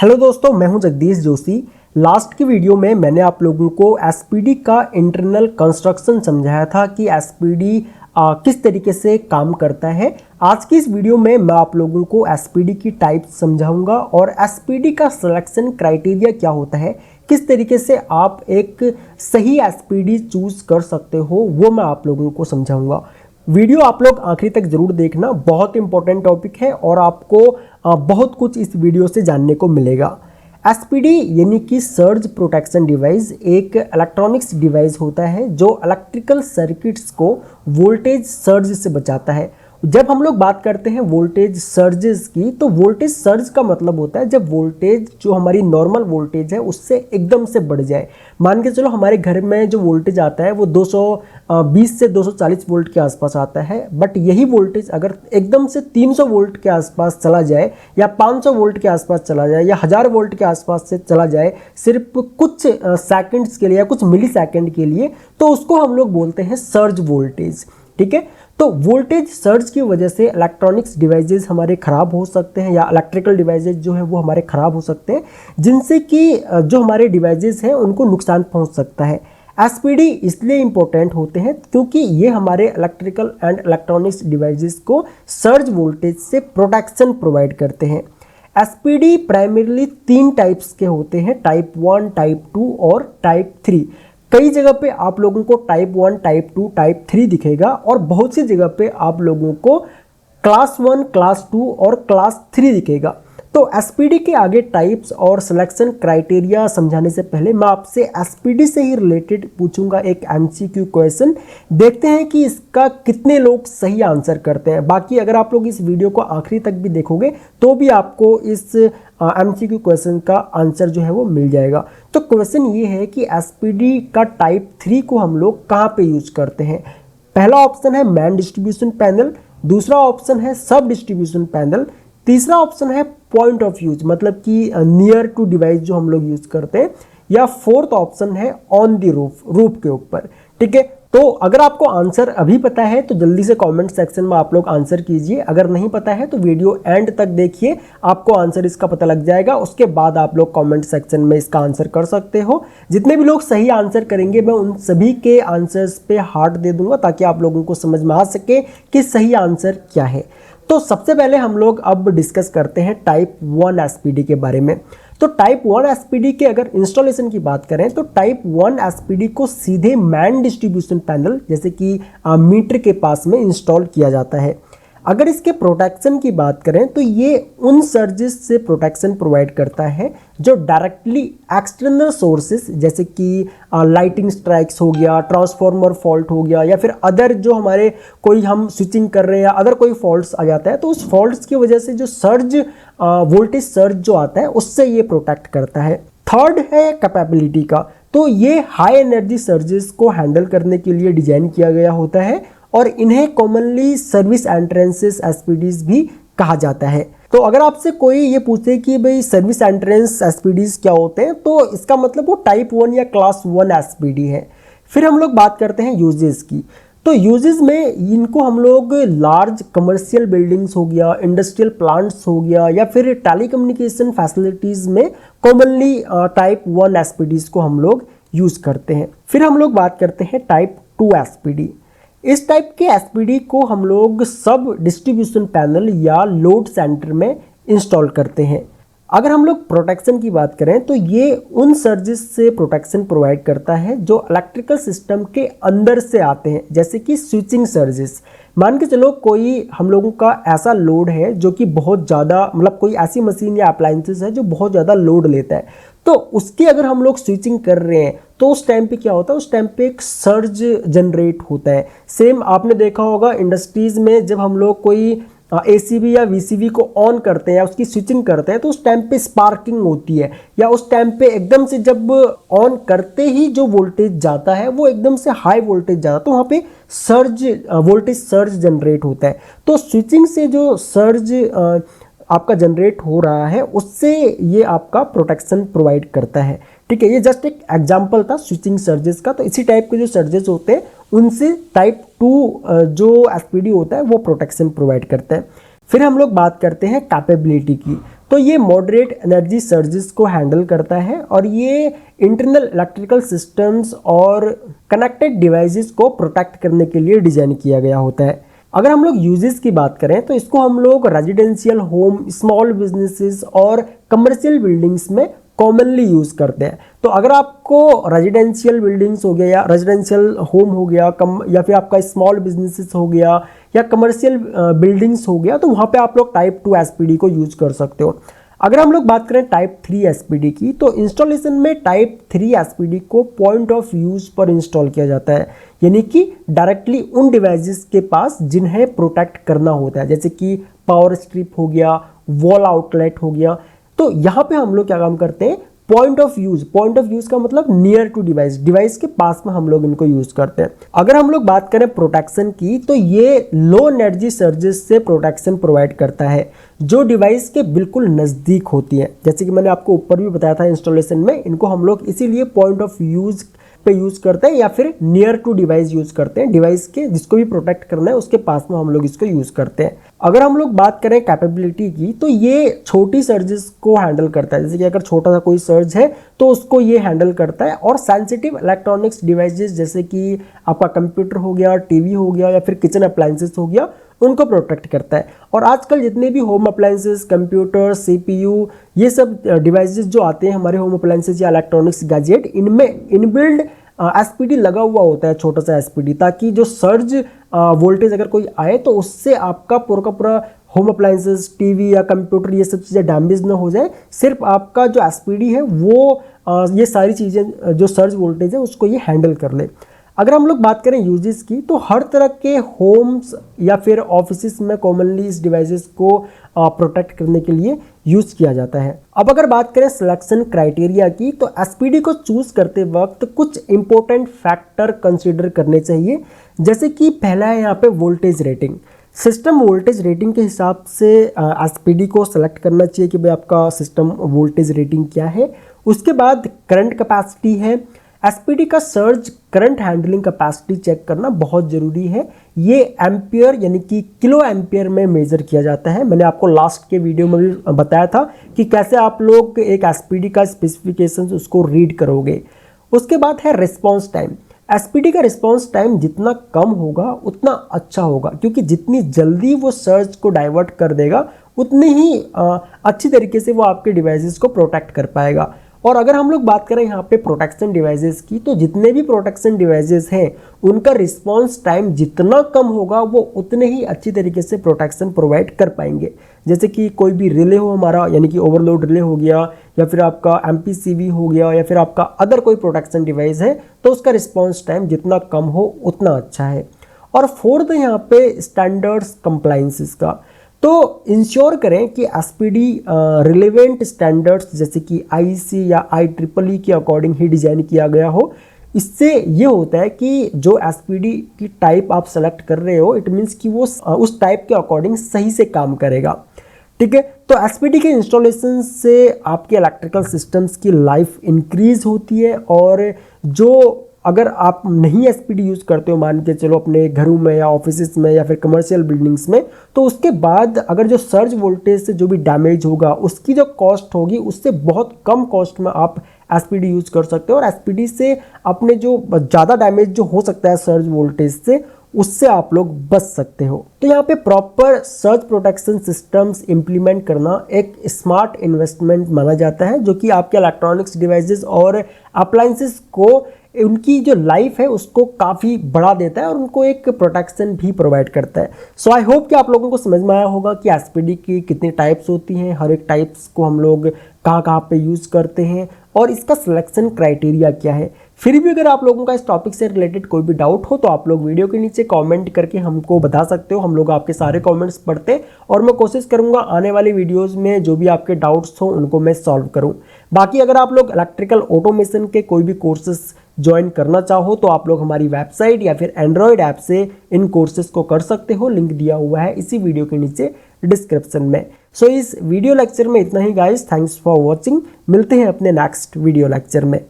Hello दोस्तों, मैं हूं जगदीश जोशी। लास्ट की वीडियो में मैंने आप लोगों को एसपीडी का इंटरनल कंस्ट्रक्शन समझाया था कि एसपीडी किस तरीके से काम करता है। आज की इस वीडियो में मैं आप लोगों को एसपीडी की टाइप समझाऊंगा और एसपीडी का सिलेक्शन क्राइटेरिया क्या होता है, किस तरीके से आप एक सही एसपीडी चूज कर सकते हो, वो मैं आप लोगों को समझाऊंगा। वीडियो आप लोग आखिरी तक जरूर देखना, बहुत इंपॉर्टेंट टॉपिक है और आपको बहुत कुछ इस वीडियो से जानने को मिलेगा। एसपीडी यानी कि सर्ज प्रोटेक्शन डिवाइस एक इलेक्ट्रॉनिक्स डिवाइस होता है जो इलेक्ट्रिकल सर्किट्स को वोल्टेज सर्ज से बचाता है। जब हम लोग बात करते हैं वोल्टेज सर्जेस की, तो वोल्टेज सर्ज का मतलब होता है जब वोल्टेज जो हमारी नॉर्मल वोल्टेज है उससे एकदम से बढ़ जाए। मान के चलो हमारे घर में जो वोल्टेज आता है वो 220 से 240 वोल्ट के आसपास आता है, बट यही वोल्टेज अगर एकदम से 300 वोल्ट के आसपास चला जाए या 500 वोल्ट के आसपास चला जाए या 1000 वोल्ट के आसपास से चला जाए सिर्फ कुछ सेकंड्स के लिए या कुछ मिली सेकंड के लिए, तो उसको हम लोग बोलते हैं सर्ज वोल्टेज। ठीक है, तो वोल्टेज सर्ज की वजह से इलेक्ट्रॉनिक्स डिवाइसेस हमारे ख़राब हो सकते हैं या इलेक्ट्रिकल डिवाइसेस जो है वो हमारे ख़राब हो सकते हैं, जिनसे कि जो हमारे डिवाइसेस हैं उनको नुकसान पहुंच सकता है। एसपीडी इसलिए इंपॉर्टेंट होते हैं क्योंकि ये हमारे इलेक्ट्रिकल एंड इलेक्ट्रॉनिक्स डिवाइसेस को सर्ज वोल्टेज से प्रोटेक्शन प्रोवाइड करते हैं। एसपीडी प्राइमरीली 3 टाइप्स के होते हैं, टाइप 1, टाइप 2 और टाइप 3। कई जगह पे आप लोगों को टाइप 1, टाइप 2, टाइप 3 दिखेगा और बहुत सी जगह पे आप लोगों को क्लास 1, क्लास 2 और क्लास 3 दिखेगा। तो एसपीडी के आगे टाइप्स और सिलेक्शन क्राइटेरिया समझाने से पहले मैं आपसे एसपीडी से ही रिलेटेड पूछूंगा एक एमसीक्यू क्वेश्चन। देखते हैं कि इसका कितने लोग सही आंसर करते हैं। बाकी अगर आप लोग इस वीडियो को आखिरी तक भी देखोगे तो भी आपको इस एमसीक्यू क्वेश्चन का आंसर जो है वो मिल जाएगा। तो क्वेश्चन ये है कि एसपीडी का टाइप 3 को हम लोग कहाँ पे यूज करते हैं। पहला ऑप्शन है मैन डिस्ट्रीब्यूशन पैनल, दूसरा ऑप्शन है सब डिस्ट्रीब्यूशन पैनल, तीसरा ऑप्शन है पॉइंट ऑफ यूज मतलब कि नियर टू डिवाइस जो हम लोग यूज करते हैं, या फोर्थ ऑप्शन है ऑन द रूफ के ऊपर। ठीक है, तो अगर आपको आंसर अभी पता है तो जल्दी से कमेंट सेक्शन में आप लोग आंसर कीजिए। अगर नहीं पता है तो वीडियो एंड तक देखिए, आपको आंसर इसका पता लग जाएगा। उसके बाद आप लोग कमेंट सेक्शन में इसका आंसर कर सकते हो। जितने भी लोग सही आंसर करेंगे मैं उन सभी के आंसर्स पे हार्ट दे दूंगा ताकि आप लोगों को समझ में आ सके कि सही आंसर क्या है। तो सबसे पहले हम लोग अब डिस्कस करते हैं टाइप 1 एसपीडी के बारे में। तो टाइप 1 एसपीडी के अगर इंस्टॉलेशन की बात करें तो टाइप 1 एसपीडी को सीधे मैन डिस्ट्रीब्यूशन पैनल जैसे कि मीटर के पास में इंस्टॉल किया जाता है। अगर इसके प्रोटेक्शन की बात करें तो ये उन सर्जेस से प्रोटेक्शन प्रोवाइड करता है जो डायरेक्टली एक्सटर्नल सोर्सेस जैसे कि लाइटिंग स्ट्राइक्स हो गया, ट्रांसफार्मर फॉल्ट हो गया, या फिर अदर जो हमारे कोई हम स्विचिंग कर रहे हैं या अदर कोई फॉल्ट्स आ जाता है तो उस फॉल्ट्स की वजह से जो सर्ज वोल्टेज सर्ज जो आता है उससे ये प्रोटेक्ट करता है। थर्ड है कैपेबिलिटी का, तो ये हाई एनर्जी सर्जेस को हैंडल करने के लिए डिजाइन किया गया होता है और इन्हें कॉमनली सर्विस एंट्रेंसेस एसपीडीज भी कहा जाता है। तो अगर आपसे कोई ये पूछे कि भाई सर्विस एंट्रेंस एसपीडीज क्या होते हैं तो इसका मतलब वो टाइप 1 या क्लास 1 एसपीडी है। फिर हम लोग बात करते हैं यूजेस की। तो यूजेस में इनको हम लोग लार्ज कमर्शियल बिल्डिंग्स हो गया, इंडस्ट्रियल प्लांट्स हो गया, या फिर टेलीकम्युनिकेशन फैसिलिटीज में कॉमनली टाइप 1 एसपीडीज को हम लोग यूज करते हैं। फिर हम लोग बात करते हैं टाइप 2 एसपीडी। इस टाइप के एसपीडी को हम लोग सब डिस्ट्रीब्यूशन पैनल या लोड सेंटर में इंस्टॉल करते हैं। अगर हम लोग प्रोटेक्शन की बात करें तो ये उन सर्जेस से प्रोटेक्शन प्रोवाइड करता है जो इलेक्ट्रिकल सिस्टम के अंदर से आते हैं, जैसे कि स्विचिंग सर्जेस। मान के चलो कोई हम लोगों का ऐसा लोड है जो कि बहुत ज़्यादा मतलब कोई ऐसी मशीन या अप्लायंसेस है जो बहुत ज़्यादा लोड लेता है, तो उसकी अगर हम लोग स्विचिंग कर रहे हैं तो उस टाइम पे क्या होता है, उस टाइम पे एक सर्ज जनरेट होता है। सेम आपने देखा होगा इंडस्ट्रीज में जब हम लोग कोई एसीबी या वीसीबी को ऑन करते हैं या उसकी स्विचिंग करते हैं तो उस टाइम पे स्पार्किंग होती है, या उस टाइम पे एकदम से जब ऑन करते ही जो वोल्टेज जाता है वो एकदम से हाई वोल्टेज जाता है तो वहाँ पे सर्ज वोल्टेज सर्ज जनरेट होता है। तो स्विचिंग से जो सर्ज आपका जनरेट हो रहा है उससे ये आपका प्रोटेक्शन प्रोवाइड करता है। ठीक है, ये जस्ट एक एग्जांपल था स्विचिंग सर्जेस का। तो इसी टाइप के जो सर्जेस होते हैं उनसे टाइप 2 जो एसपीडी होता है वो प्रोटेक्शन प्रोवाइड करता है। फिर हम लोग बात करते हैं कैपेबिलिटी की। तो ये मॉडरेट एनर्जी सर्जेस को हैंडल करता है और ये इंटरनल इलेक्ट्रिकल सिस्टम्स और कनेक्टेड डिवाइसेस को प्रोटेक्ट करने के लिए डिज़ाइन किया गया होता है। अगर हम लोग यूजेस की बात करें तो इसको हम लोग रेजिडेंशियल होम, स्मॉल बिजनेसेस और कमर्शियल बिल्डिंग्स में कॉमनली यूज़ करते हैं। तो अगर आपको रेजिडेंशियल बिल्डिंग्स हो गया या रेजिडेंशियल होम हो गया या फिर आपका स्मॉल बिजनेसेस हो गया या कमर्शियल बिल्डिंग्स हो गया, तो वहाँ पे आप लोग टाइप 2 एसपीडी को यूज़ कर सकते हो। अगर हम लोग बात करें टाइप 3 एसपीडी की, तो इंस्टॉलेशन में टाइप 3 एसपीडी को पॉइंट ऑफ यूज पर इंस्टॉल किया जाता है, यानी कि डायरेक्टली उन डिवाइसेस के पास जिन्हें प्रोटेक्ट करना होता है, जैसे कि पावर स्ट्रिप हो गया, वॉल आउटलेट हो गया। तो यहाँ पे हम लोग क्या काम करते हैं, पॉइंट ऑफ यूज का मतलब नियर टू डिवाइस के पास में हम लोग इनको यूज करते हैं। अगर हम लोग बात करें प्रोटेक्शन की, तो ये लो एनर्जी सर्जेस से प्रोटेक्शन प्रोवाइड करता है जो डिवाइस के बिल्कुल नज़दीक होती है। जैसे कि मैंने आपको ऊपर भी बताया था इंस्टॉलेशन में, इनको हम लोग इसीलिए पॉइंट ऑफ यूज पे यूज करते हैं या फिर नियर टू डिवाइस यूज करते हैं। डिवाइस के जिसको भी प्रोटेक्ट करना है उसके पास में हम लोग इसको यूज करते हैं। अगर हम लोग बात करें कैपेबिलिटी की, तो ये छोटी सर्जेस को हैंडल करता है। जैसे कि अगर छोटा सा कोई सर्ज है तो उसको ये हैंडल करता है, और सेंसिटिव इलेक्ट्रॉनिक्स डिवाइसेस जैसे कि आपका कंप्यूटर हो गया, टीवी हो गया या फिर किचन अप्लायंसेस हो गया, उनको प्रोटेक्ट करता है। और आजकल जितने भी होम अप्लायंसेस, कंप्यूटर, सीपीयू, ये सब डिवाइसेस जो आते हैं हमारे होम अप्लायंसेस या इलेक्ट्रॉनिक्स गैजेट, इनमें इनबिल्ड एसपीडी लगा हुआ होता है, छोटा सा एसपीडी, ताकि जो सर्ज वोल्टेज अगर कोई आए तो उससे आपका पूरा का पूरा होम अप्लायंसेस, टीवी या कंप्यूटर, ये सब चीज़ें डैमेज ना हो जाए। सिर्फ आपका जो एसपीडी है वो ये सारी चीज़ें जो सर्ज वोल्टेज है उसको ये हैंडल कर ले। अगर हम लोग बात करें यूजेस की, तो हर तरह के होम्स या फिर ऑफिस में कॉमनली इस डिवाइसेस को प्रोटेक्ट करने के लिए यूज किया जाता है। अब अगर बात करें सिलेक्शन क्राइटेरिया की, तो एसपीडी को चूज करते वक्त कुछ इंपॉर्टेंट फैक्टर कंसीडर करने चाहिए। जैसे कि पहला है यहाँ पे voltage rating. System voltage rating के हिसाब से एसपीडी को सेलेक्ट करना चाहिए कि भाई आपका सिस्टम वोल्टेज रेटिंग क्या है। उसके बाद करंट कैपेसिटी है। एसपीडी का surge current handling capacity check करना बहुत ज़रूरी है। ये एम्पियर यानी कि किलो एम्पियर में मेजर किया जाता है। मैंने आपको लास्ट के वीडियो में भी बताया था कि कैसे आप लोग एक एसपीडी का स्पेसिफिकेशन उसको रीड करोगे। उसके बाद है रिस्पॉन्स टाइम। एसपीडी का रिस्पॉन्स टाइम जितना कम होगा उतना अच्छा होगा, क्योंकि जितनी जल्दी वो सर्ज को डाइवर्ट कर देगा उतनी ही अच्छी तरीके से वो आपके डिवाइसेस को प्रोटेक्ट कर पाएगा। और अगर हम लोग बात करें यहाँ पे प्रोटेक्शन डिवाइसेस की, तो जितने भी प्रोटेक्शन डिवाइसेस हैं उनका रिस्पांस टाइम जितना कम होगा वो उतने ही अच्छी तरीके से प्रोटेक्शन प्रोवाइड कर पाएंगे। जैसे कि कोई भी रिले हो हमारा, यानी कि ओवरलोड रिले हो गया, या फिर आपका एमपीसीवी हो गया, या फिर आपका अदर कोई प्रोटेक्शन डिवाइस है, तो उसका रिस्पॉन्स टाइम जितना कम हो उतना अच्छा है। और फोर्थ यहाँ पे स्टैंडर्ड्स कंप्लाइंसेस का, तो इंश्योर करें कि एसपीडी रिलेवेंट स्टैंडर्ड्स जैसे कि आईसी या IEEE के अकॉर्डिंग ही डिज़ाइन किया गया हो। इससे ये होता है कि जो एसपीडी की टाइप आप सेलेक्ट कर रहे हो, इट मीन्स कि वो उस टाइप के अकॉर्डिंग सही से काम करेगा। ठीक है, तो एसपीडी के इंस्टॉलेशन से आपके इलेक्ट्रिकल सिस्टम्स की लाइफ इंक्रीज होती है। और जो अगर आप नहीं एसपीडी यूज़ करते हो, मान के चलो अपने घरों में या ऑफिस में या फिर कमर्शियल बिल्डिंग्स में, तो उसके बाद अगर जो सर्ज वोल्टेज से जो भी डैमेज होगा उसकी जो कॉस्ट होगी उससे बहुत कम कॉस्ट में आप एसपीडी यूज़ कर सकते हो। और एसपीडी से अपने जो ज़्यादा डैमेज जो हो सकता है सर्ज वोल्टेज से, उससे आप लोग बच सकते हो। तो यहाँ पे proper surge protection systems implement करना एक स्मार्ट इन्वेस्टमेंट माना जाता है, जो कि आपके इलेक्ट्रॉनिक्स डिवाइसेस और अप्लायंसेस को उनकी जो लाइफ है उसको काफ़ी बढ़ा देता है और उनको एक प्रोटेक्शन भी प्रोवाइड करता है। सो आई होप कि आप लोगों को समझ में आया होगा कि एसपीडी की कितनी टाइप्स होती हैं, हर एक टाइप्स को हम लोग कहाँ कहाँ पे यूज़ करते हैं और इसका सिलेक्शन क्राइटेरिया क्या है। फिर भी अगर आप लोगों का इस टॉपिक से रिलेटेड कोई भी डाउट हो तो आप लोग वीडियो के नीचे कमेंट करके हमको बता सकते हो। हम लोग आपके सारे कमेंट्स पढ़ते हैं और मैं कोशिश करूंगा आने वाली वीडियोस में जो भी आपके डाउट्स हो उनको मैं सॉल्व करूं। बाकी अगर आप लोग इलेक्ट्रिकल ऑटोमेशन के कोई भी कोर्सेस ज्वाइन करना चाहो तो आप लोग हमारी वेबसाइट या फिर एंड्रॉयड ऐप से इन कोर्सेज को कर सकते हो। लिंक दिया हुआ है इसी वीडियो के नीचे डिस्क्रिप्शन में। सो इस वीडियो लेक्चर में इतना ही गाइस, थैंक्स फॉर वॉचिंग। मिलते हैं अपने नेक्स्ट वीडियो लेक्चर में।